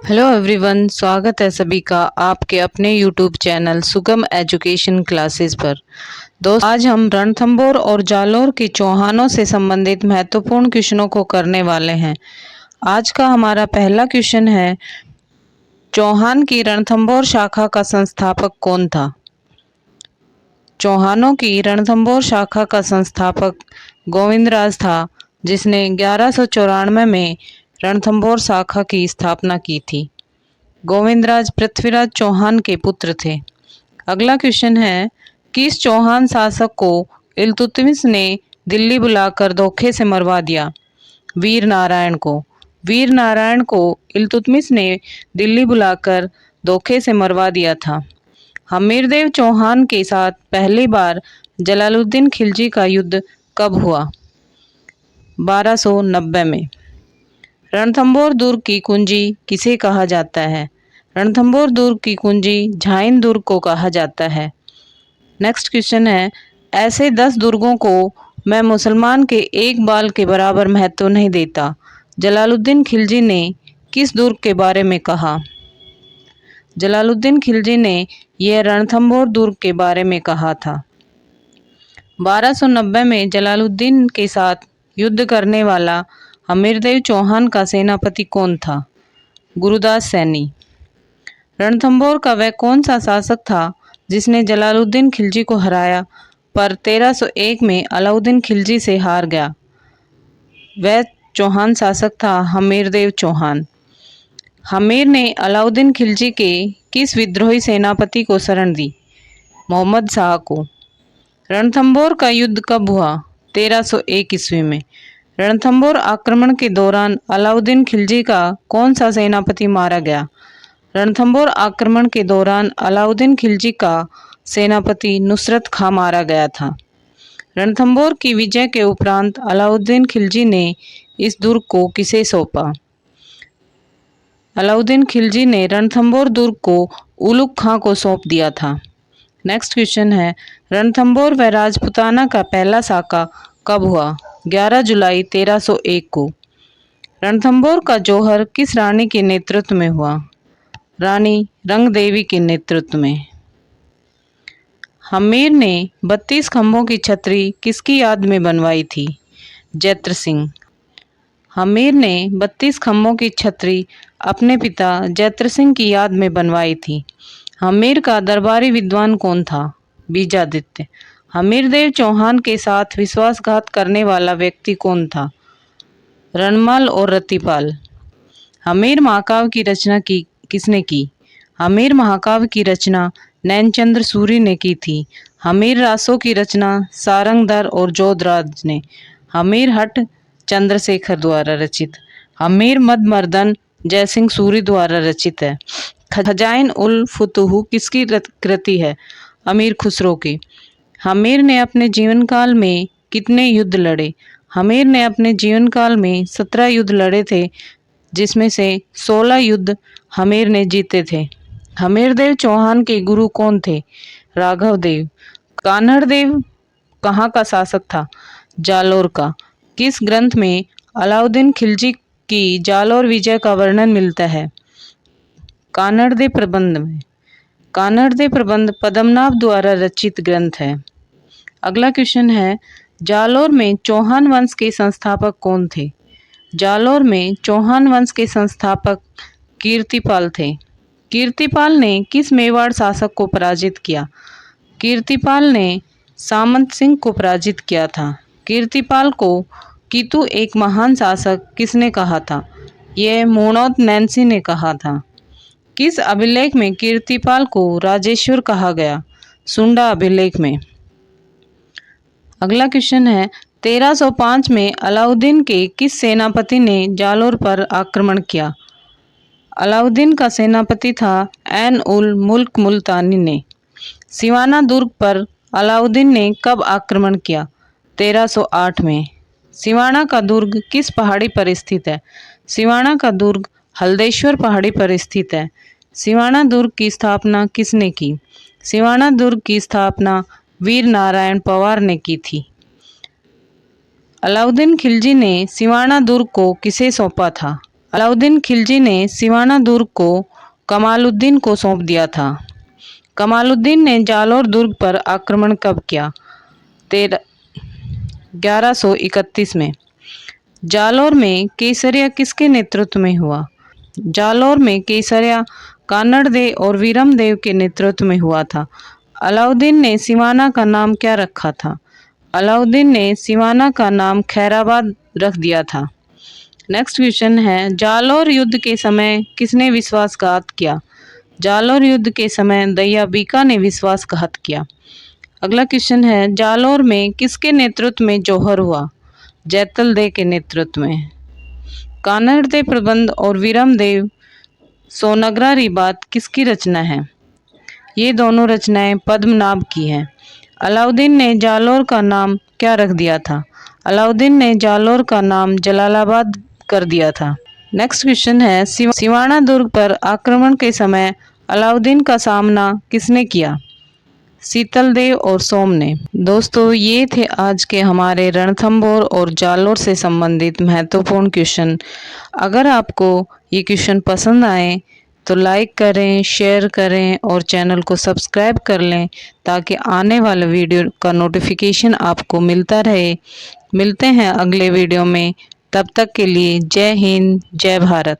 Hello everyone, स्वागत है सभी का आपके अपने यूट्यूब चैनल सुगम एजुकेशन क्लासेस पर। दोस्तों, आज हम रणथंभौर और जालोर के चौहानों से संबंधित महत्वपूर्ण क्वेश्चनों को करने वाले हैं। आज का हमारा पहला क्वेश्चन है, चौहान की रणथंभौर शाखा का संस्थापक कौन था? चौहानों की रणथंभौर शाखा का संस्थापक गोविंदराज था, जिसने 1194 में रणथंभौर शाखा की स्थापना की थी। गोविंदराज पृथ्वीराज चौहान के पुत्र थे। अगला क्वेश्चन है, किस चौहान शासक को इल्तुतमिश ने दिल्ली बुलाकर धोखे से मरवा दिया? वीर नारायण को। वीर नारायण को इल्तुतमिश ने दिल्ली बुलाकर धोखे से मरवा दिया था। हमीरदेव चौहान के साथ पहली बार जलालुद्दीन खिलजी का युद्ध कब हुआ? 1290 में। रणथंभौर दुर्ग की कुंजी किसे कहा जाता है? रणथंभौर दुर्ग की कुंजी झाइन दुर्ग को कहा जाता है। नेक्स्ट क्वेश्चन है, ऐसे 10 दुर्गों को मैं मुसलमान के एक बाल के बराबर महत्व नहीं देता, जलालुद्दीन खिलजी ने किस दुर्ग के बारे में कहा? जलालुद्दीन खिलजी ने यह रणथंभौर दुर्ग के बारे में कहा था। 1290 में जलालुद्दीन के साथ युद्ध करने वाला हमीरदेव चौहान का सेनापति कौन था? गुरुदास सैनी। रणथंभौर का वह कौन सा शासक था जिसने जलालुद्दीन खिलजी को हराया पर 1301 में अलाउद्दीन खिलजी से हार गया? वह चौहान शासक था हमीरदेव चौहान। हमीर ने अलाउद्दीन खिलजी के किस विद्रोही सेनापति को शरण दी? मोहम्मद शाह को। रणथंभौर का युद्ध कब हुआ? 1301 ईस्वी में। रणथंभौर आक्रमण के दौरान अलाउद्दीन खिलजी का कौन सा सेनापति मारा गया? रणथंभौर आक्रमण के दौरान अलाउद्दीन खिलजी का सेनापति नुसरत खां मारा गया था। रणथंभौर की विजय के उपरांत अलाउद्दीन खिलजी ने इस दुर्ग को किसे सौंपा? अलाउद्दीन खिलजी ने रणथंभौर दुर्ग को उलुग खां को सौंप दिया था। नेक्स्ट क्वेश्चन है, रणथंभौर व राजपुताना का पहला साका कब हुआ? 11 जुलाई 1301 को। रणथंभौर का जौहर किस रानी के नेतृत्व में हुआ? रानी रंगदेवी के नेतृत्व में। हमीर ने 32 खंभों की छतरी किसकी याद में बनवाई थी? जैत्र सिंह। हमीर ने 32 खंभों की छतरी अपने पिता जैत्र सिंह की याद में बनवाई थी। हमीर का दरबारी विद्वान कौन था? बीजादित्य। हमीरदेव चौहान के साथ विश्वासघात करने वाला व्यक्ति कौन था? रणमाल और रतिपाल। हमीर महाकाव्य की रचना किसने की? हमीर महाकाव्य की रचना नैनचंद्र सूरी ने की थी। हमीर रासों की रचना सारंगधर और जोधराज ने। हमीर हट चंद्रशेखर द्वारा रचित। हमीर मदमर्दन जयसिंह सूरी द्वारा रचित है। खजाइन उल फुतूह किसकी कृति है? अमीर खुसरो की। हमीर ने अपने जीवन काल में कितने युद्ध लड़े? हमीर ने अपने जीवन काल में 17 युद्ध लड़े थे, जिसमें से 16 युद्ध हमीर ने जीते थे। हमीरदेव चौहान के गुरु कौन थे? राघव देव। कान्हड़ देव कहाँ का शासक था? जालोर का। किस ग्रंथ में अलाउद्दीन खिलजी की जालोर विजय का वर्णन मिलता है? कान्हड़ देव प्रबंध में। कान्हड़ देव प्रबंध पद्मनाभ द्वारा रचित ग्रंथ है। अगला क्वेश्चन है, जालोर में चौहान वंश के संस्थापक कौन थे? जालोर में चौहान वंश के संस्थापक कीर्तिपाल थे। कीर्तिपाल ने किस मेवाड़ शासक को पराजित किया? कीर्तिपाल ने सामंत सिंह को पराजित किया था। कीर्तिपाल को कीतु एक महान शासक किसने कहा था? यह मोणोद नैन्सी ने कहा था। किस अभिलेख में कीर्तिपाल को राजेश्वर कहा गया? सुंडा अभिलेख में। अगला क्वेश्चन है, 1305 में अलाउद्दीन के किस सेनापति ने जालोर पर आक्रमण किया? अलाउद्दीन का सेनापति था ऐन उल मुल्क मुल्तानी ने। सिवाना दुर्ग पर अलाउद्दीन ने कब आक्रमण किया? 1308 में। सिवाना का दुर्ग किस पहाड़ी पर स्थित है? सिवाना का दुर्ग हल्देश्वर पहाड़ी पर स्थित है। सिवाना दुर्ग की स्थापना किसने की? सिवाना दुर्ग की स्थापना वीर नारायण पवार ने की थी। अलाउद्दीन खिलजी ने सिवाना दुर्ग को किसे सौंपा था? अलाउद्दीन खिलजी ने सिवाना दुर्ग को कमालुद्दीन को सौंप दिया था। कमालुद्दीन ने जालौर दुर्ग पर आक्रमण कब किया? 1131 में। जालौर में केसरिया किसके नेतृत्व में हुआ? जालौर में केसरिया कानड़देव और वीरमदेव के नेतृत्व में हुआ था। अलाउद्दीन ने सिवाना का नाम क्या रखा था? अलाउद्दीन ने सिवाना का नाम खैराबाद रख दिया था। नेक्स्ट क्वेश्चन है, जालौर युद्ध के समय किसने विश्वासघात किया? जालौर युद्ध के समय दया बीका ने विश्वासघात किया। अगला क्वेश्चन है, जालौर में किसके नेतृत्व में जौहर हुआ? जैतल देव के नेतृत्व में। कानड़देव प्रबंध और वीरमदेव सोनगरा रिबात किसकी रचना है? ये दोनों रचनाएं पद्मनाभ की हैं। अलाउद्दीन ने जालौर का नाम क्या रख दिया था? अलाउद्दीन ने जालौर का नाम जलालाबाद कर दिया था। नेक्स्ट क्वेश्चन है, सिवाना दुर्ग पर आक्रमण के समय अलाउद्दीन का सामना किसने किया? शीतलदेव और सोम ने। दोस्तों, ये थे आज के हमारे रणथंभौर और जालौर से संबंधित महत्वपूर्ण क्वेश्चन। अगर आपको ये क्वेश्चन पसंद आए तो लाइक करें, शेयर करें और चैनल को सब्सक्राइब कर लें ताकि आने वाले वीडियो का नोटिफिकेशन आपको मिलता रहे। मिलते हैं अगले वीडियो में, तब तक के लिए जय हिंद, जय भारत।